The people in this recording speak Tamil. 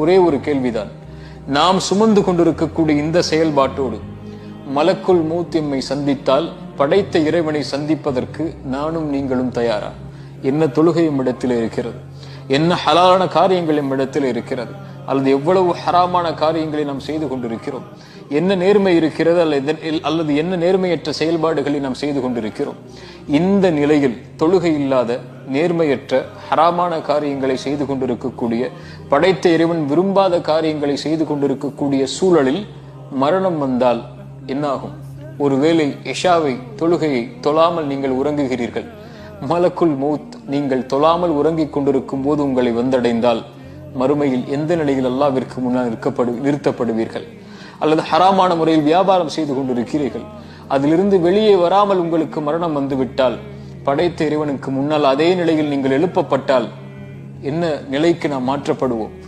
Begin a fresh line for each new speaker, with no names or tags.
ஒரே ஒரு கேள்விதான். நாம் சுமந்து கொண்டிருக்கக்கூடிய இந்த செயல்பாட்டோடு மலக்குல் மௌத் எம்மை சந்தித்தால் படைத்த இறைவனை சந்திப்பதற்கு நானும் நீங்களும் தயாரா? என்ன தொழுகை இடத்தில் இருக்கிறது, என்ன ஹலாலான காரியங்கள் இடத்தில் இருக்கிறது, அல்லது எவ்வளவு ஹராமான காரியங்களை நாம் செய்து கொண்டிருக்கிறோம், என்ன நேர்மை இருக்கிறது அல்லது என்ன நேர்மையற்ற செயல்பாடுகளை நாம் செய்து கொண்டிருக்கிறோம். இந்த நிலையில் தொழுகை இல்லாத நேர்மையற்ற ஹராமான காரியங்களை செய்து கொண்டிருக்கக்கூடிய, படைத்த இறைவன் விரும்பாத காரியங்களை செய்து கொண்டிருக்கக்கூடிய சூழலில் மரணம் வந்தால் என்னாகும்? ஒருவேளை இஷாவை தொழுகையை தொழாமல் நீங்கள் உறங்குகிறீர்கள், மலக்குல் மௌத் நீங்கள் தொழாமல் உறங்கிக் கொண்டிருக்கும் போது உங்களை வந்தடைந்தால் மறுமையில் எந்த நிலையில் அல்லாஹ்விற்கு முன்னால் நிறுத்தப்படுவீர்கள்? அல்லது ஹராமான முறையில் வியாபாரம் செய்து கொண்டிருக்கிறீர்கள், அதிலிருந்து வெளியே வராமல் உங்களுக்கு மரணம் வந்துவிட்டால், படைத்த இறைவனுக்கு முன்னால் அதே நிலையில் நீங்கள் எழுப்பப்பட்டால் என்ன நிலைக்கு நாம் மாற்றப்படுவோம்?